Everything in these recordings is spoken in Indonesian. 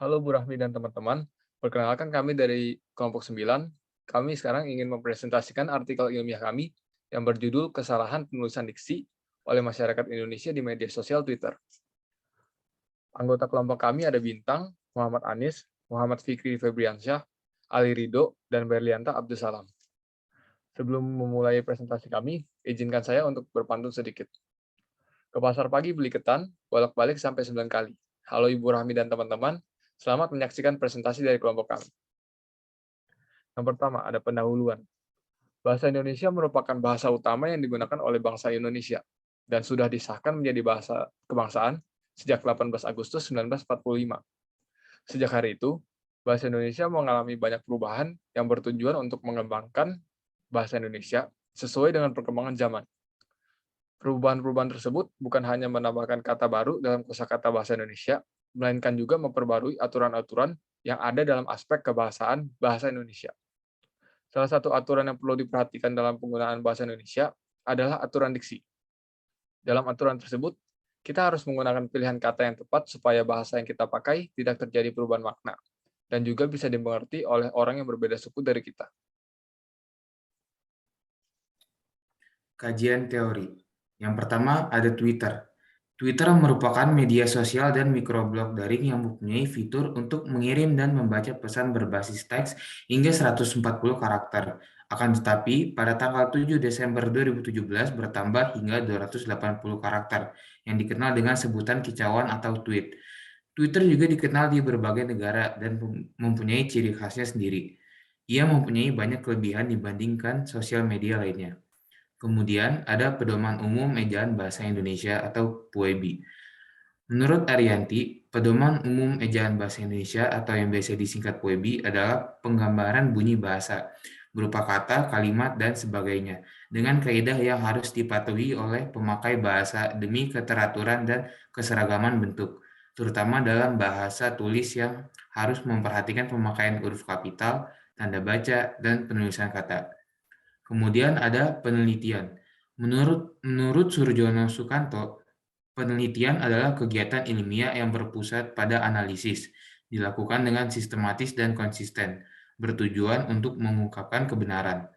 Halo Bu Rahmi dan teman-teman, perkenalkan kami dari kelompok 9. Kami sekarang ingin mempresentasikan artikel ilmiah kami yang berjudul Kesalahan Penulisan Diksi oleh Masyarakat Indonesia di Media Sosial Twitter. Anggota kelompok kami ada Bintang, Muhammad Anis, Muhammad Fikri Febriansyah, Ali Ridho, dan Berlianta Abdussalam. Sebelum memulai presentasi kami, izinkan saya untuk berpantun sedikit. Ke pasar pagi beli ketan, bolak-balik sampai 9 kali. Halo Ibu Rahmi dan teman-teman, selamat menyaksikan presentasi dari kelompok kami. Yang pertama, ada pendahuluan. Bahasa Indonesia merupakan bahasa utama yang digunakan oleh bangsa Indonesia dan sudah disahkan menjadi bahasa kebangsaan sejak 18 Agustus 1945. Sejak hari itu, bahasa Indonesia mengalami banyak perubahan yang bertujuan untuk mengembangkan bahasa Indonesia sesuai dengan perkembangan zaman. Perubahan-perubahan tersebut bukan hanya menambahkan kata baru dalam kosakata bahasa Indonesia, melainkan juga memperbarui aturan-aturan yang ada dalam aspek kebahasaan bahasa Indonesia. Salah satu aturan yang perlu diperhatikan dalam penggunaan bahasa Indonesia adalah aturan diksi. Dalam aturan tersebut, kita harus menggunakan pilihan kata yang tepat supaya bahasa yang kita pakai tidak terjadi perubahan makna, dan juga bisa dimengerti oleh orang yang berbeda suku dari kita. Kajian teori. Yang pertama ada Twitter. Twitter merupakan media sosial dan mikroblog daring yang mempunyai fitur untuk mengirim dan membaca pesan berbasis teks hingga 140 karakter. Akan tetapi, pada tanggal 7 Desember 2017 bertambah hingga 280 karakter, yang dikenal dengan sebutan kicauan atau tweet. Twitter juga dikenal di berbagai negara dan mempunyai ciri khasnya sendiri. Ia mempunyai banyak kelebihan dibandingkan sosial media lainnya. Kemudian ada Pedoman Umum Ejaan Bahasa Indonesia atau PUEBI. Menurut Ariyanti, Pedoman Umum Ejaan Bahasa Indonesia atau yang biasa disingkat PUEBI adalah penggambaran bunyi bahasa, berupa kata, kalimat, dan sebagainya, dengan kaidah yang harus dipatuhi oleh pemakai bahasa demi keteraturan dan keseragaman bentuk, terutama dalam bahasa tulis yang harus memperhatikan pemakaian huruf kapital, tanda baca, dan penulisan kata. Kemudian ada penelitian. Menurut Surjono Sukanto, penelitian adalah kegiatan ilmiah yang berpusat pada analisis, dilakukan dengan sistematis dan konsisten, bertujuan untuk mengungkapkan kebenaran.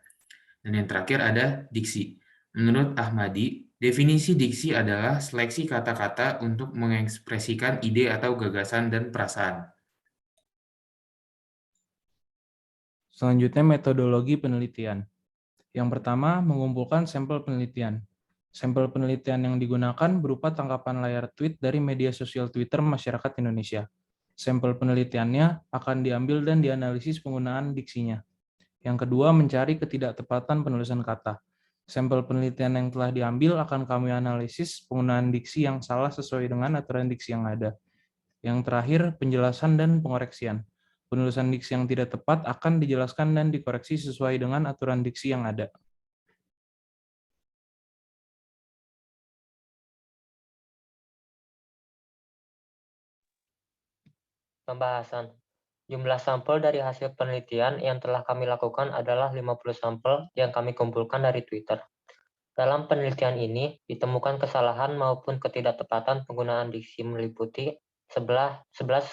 Dan yang terakhir ada diksi. Menurut Ahmadi, definisi diksi adalah seleksi kata-kata untuk mengekspresikan ide atau gagasan dan perasaan. Selanjutnya metodologi penelitian. Yang pertama, mengumpulkan sampel penelitian. Sampel penelitian yang digunakan berupa tangkapan layar tweet dari media sosial Twitter masyarakat Indonesia. Sampel penelitiannya akan diambil dan dianalisis penggunaan diksinya. Yang kedua, mencari ketidaktepatan penulisan kata. Sampel penelitian yang telah diambil akan kami analisis penggunaan diksi yang salah sesuai dengan aturan diksi yang ada. Yang terakhir, penjelasan dan pengoreksian. Penulisan diksi yang tidak tepat akan dijelaskan dan dikoreksi sesuai dengan aturan diksi yang ada. Pembahasan. Jumlah sampel dari hasil penelitian yang telah kami lakukan adalah 50 sampel yang kami kumpulkan dari Twitter. Dalam penelitian ini, ditemukan kesalahan maupun ketidaktepatan penggunaan diksi meliputi 11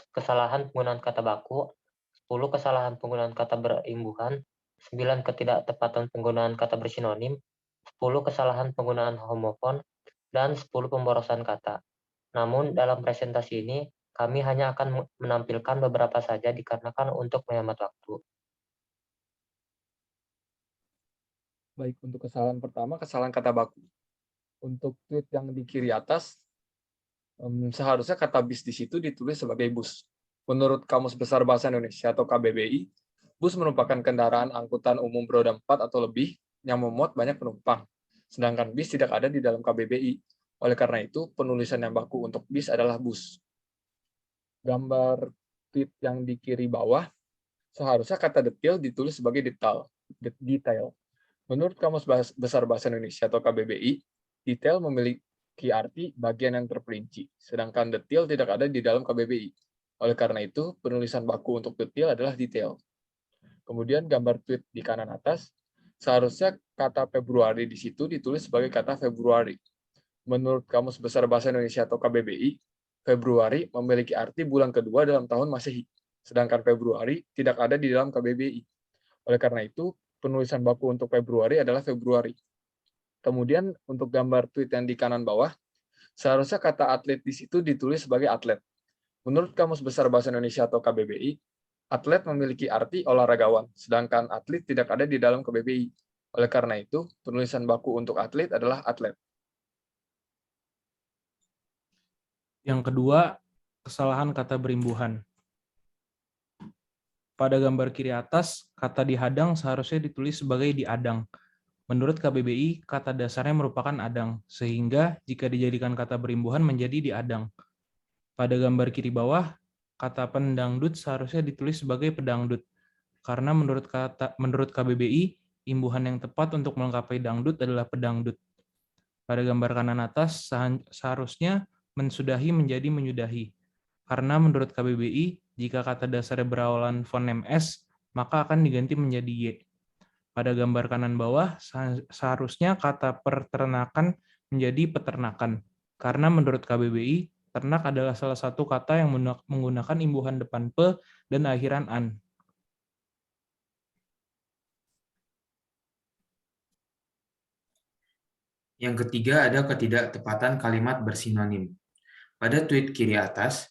kesalahan penggunaan kata baku, 10 kesalahan penggunaan kata berimbuhan, 9 ketidaktepatan penggunaan kata bersinonim, 10 kesalahan penggunaan homofon, dan 10 pemborosan kata. Namun, dalam presentasi ini, kami hanya akan menampilkan beberapa saja dikarenakan untuk menghemat waktu. Baik, untuk kesalahan pertama, kesalahan kata baku. Untuk tweet yang di kiri atas, seharusnya kata bis di situ ditulis sebagai bus. Menurut Kamus Besar Bahasa Indonesia atau KBBI, bus merupakan kendaraan angkutan umum beroda 4 atau lebih yang memuat banyak penumpang, sedangkan bis tidak ada di dalam KBBI. Oleh karena itu, penulisan yang baku untuk bis adalah bus. Gambar tweet yang di kiri bawah, seharusnya kata detail ditulis sebagai detail. Menurut Kamus Besar Bahasa Indonesia atau KBBI, detail memiliki arti bagian yang terperinci, sedangkan detail tidak ada di dalam KBBI. Oleh karena itu, penulisan baku untuk detail adalah detail. Kemudian gambar tweet di kanan atas, seharusnya kata Februari di situ ditulis sebagai kata Februari. Menurut Kamus Besar Bahasa Indonesia atau KBBI, Februari memiliki arti bulan kedua dalam tahun Masehi, sedangkan Februari tidak ada di dalam KBBI. Oleh karena itu, penulisan baku untuk Februari adalah Februari. Kemudian untuk gambar tweet yang di kanan bawah, seharusnya kata atlet di situ ditulis sebagai atlet. Menurut Kamus Besar Bahasa Indonesia atau KBBI, atlet memiliki arti olahragawan, sedangkan atlet tidak ada di dalam KBBI. Oleh karena itu, penulisan baku untuk atlet adalah atlet. Yang kedua, kesalahan kata berimbuhan. Pada gambar kiri atas, kata dihadang seharusnya ditulis sebagai diadang. Menurut KBBI, kata dasarnya merupakan adang, sehingga jika dijadikan kata berimbuhan menjadi diadang. Pada gambar kiri bawah, kata pendangdut seharusnya ditulis sebagai pedangdut, karena menurut KBBI, imbuhan yang tepat untuk melengkapi dangdut adalah pedangdut. Pada gambar kanan atas, seharusnya mensudahi menjadi menyudahi, karena menurut KBBI, jika kata dasarnya berawalan fonem S, maka akan diganti menjadi Y. Pada gambar kanan bawah, seharusnya kata peternakan menjadi peternakan, karena menurut KBBI, ternak adalah salah satu kata yang menggunakan imbuhan depan pe dan akhiran an. Yang ketiga ada ketidaktepatan kalimat bersinonim. Pada tweet kiri atas,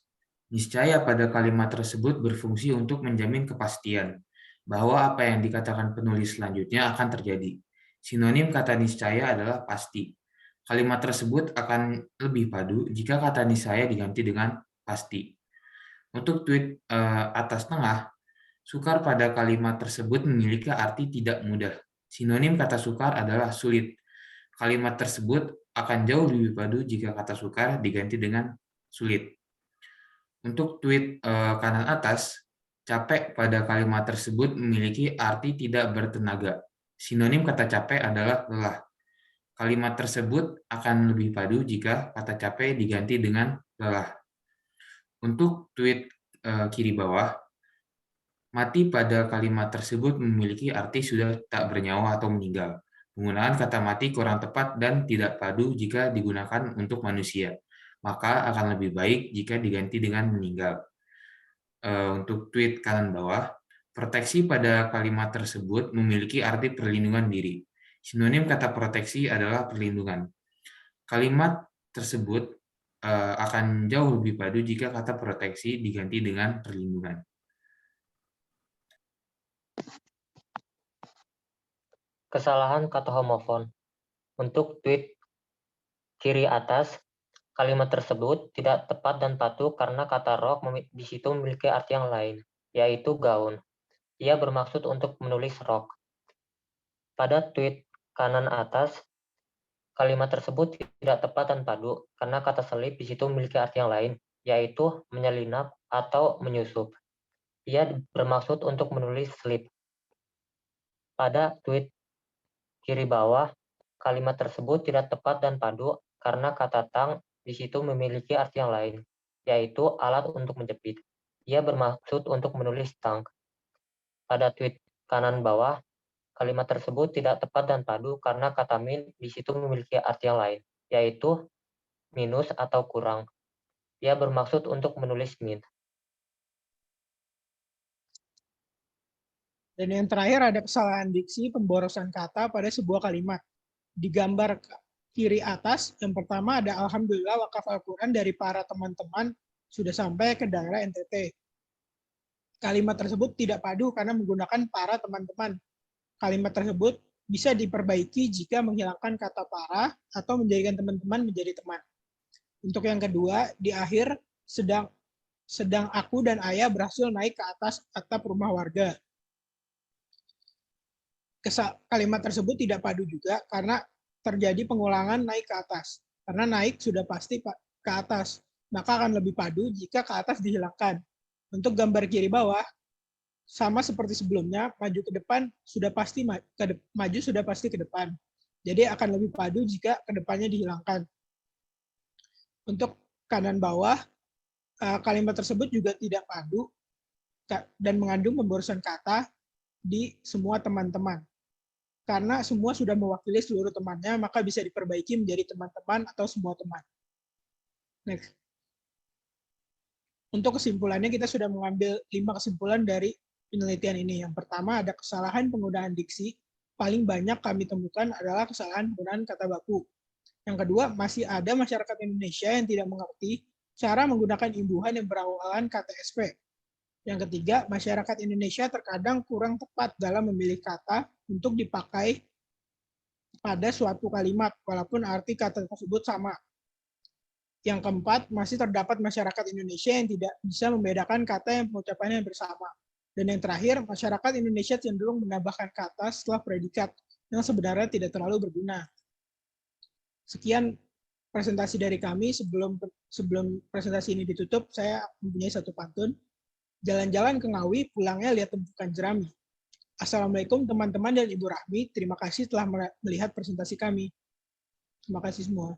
niscaya pada kalimat tersebut berfungsi untuk menjamin kepastian bahwa apa yang dikatakan penulis selanjutnya akan terjadi. Sinonim kata niscaya adalah pasti. Kalimat tersebut akan lebih padu jika kata niscaya diganti dengan pasti. Untuk tweet atas tengah, sukar pada kalimat tersebut memiliki arti tidak mudah. Sinonim kata sukar adalah sulit. Kalimat tersebut akan jauh lebih padu jika kata sukar diganti dengan sulit. Untuk tweet kanan atas, capek pada kalimat tersebut memiliki arti tidak bertenaga. Sinonim kata capek adalah lelah. Kalimat tersebut akan lebih padu jika kata capek diganti dengan lelah. Untuk tweet kiri bawah, mati pada kalimat tersebut memiliki arti sudah tak bernyawa atau meninggal. Penggunaan kata mati kurang tepat dan tidak padu jika digunakan untuk manusia, maka akan lebih baik jika diganti dengan meninggal. Untuk tweet kanan bawah, proteksi pada kalimat tersebut memiliki arti perlindungan diri. Sinonim kata proteksi adalah perlindungan. Kalimat tersebut akan jauh lebih padu jika kata proteksi diganti dengan perlindungan. Kesalahan kata homofon. Untuk tweet kiri atas, kalimat tersebut tidak tepat dan patuh karena kata rok di situ memiliki arti yang lain, yaitu gaun. Ia bermaksud untuk menulis rok. Pada tweet kanan atas, kalimat tersebut tidak tepat dan padu karena kata selip di situ memiliki arti yang lain, yaitu menyelinap atau menyusup. Ia bermaksud untuk menulis slip. Pada tweet kiri bawah, kalimat tersebut tidak tepat dan padu karena kata tang di situ memiliki arti yang lain, yaitu alat untuk menjepit. Ia bermaksud untuk menulis tang. Pada tweet kanan bawah, kalimat tersebut tidak tepat dan padu karena kata min di situ memiliki arti yang lain, yaitu minus atau kurang. Ia bermaksud untuk menulis min. Dan yang terakhir ada kesalahan diksi pemborosan kata pada sebuah kalimat. Di gambar kiri atas, yang pertama ada Alhamdulillah wakaf Al-Quran dari para teman-teman sudah sampai ke daerah NTT. Kalimat tersebut tidak padu karena menggunakan para teman-teman. Kalimat tersebut bisa diperbaiki jika menghilangkan kata para atau menjadikan teman-teman menjadi teman. Untuk yang kedua, di akhir sedang aku dan ayah berhasil naik ke atas atap rumah warga. Kalimat tersebut tidak padu juga karena terjadi pengulangan naik ke atas. Karena naik sudah pasti ke atas, maka akan lebih padu jika ke atas dihilangkan. Untuk gambar kiri bawah, sama seperti sebelumnya, maju ke depan sudah pasti maju sudah pasti ke depan. Jadi akan lebih padu jika ke depannya dihilangkan. Untuk kanan bawah, kalimat tersebut juga tidak padu dan mengandung pemborosan kata di semua teman-teman. Karena semua sudah mewakili seluruh temannya, maka bisa diperbaiki menjadi teman-teman atau semua teman. Next. Untuk kesimpulannya, kita sudah mengambil 5 kesimpulan dari penelitian ini. Yang pertama, ada kesalahan penggunaan diksi. Paling banyak kami temukan adalah kesalahan penggunaan kata baku. Yang kedua, masih ada masyarakat Indonesia yang tidak mengerti cara menggunakan imbuhan yang berawalan KTSP. Yang ketiga, masyarakat Indonesia terkadang kurang tepat dalam memilih kata untuk dipakai pada suatu kalimat, walaupun arti kata tersebut sama. Yang keempat, masih terdapat masyarakat Indonesia yang tidak bisa membedakan kata yang pengucapannya bersama. Dan yang terakhir, masyarakat Indonesia cenderung menambahkan kata setelah predikat yang sebenarnya tidak terlalu berguna. Sekian presentasi dari kami. Sebelum presentasi ini ditutup, saya mempunyai satu pantun. Jalan-jalan ke Ngawi, pulangnya lihat tumpukan jerami. Assalamualaikum teman-teman dan Ibu Rahmi. Terima kasih telah melihat presentasi kami. Terima kasih semua.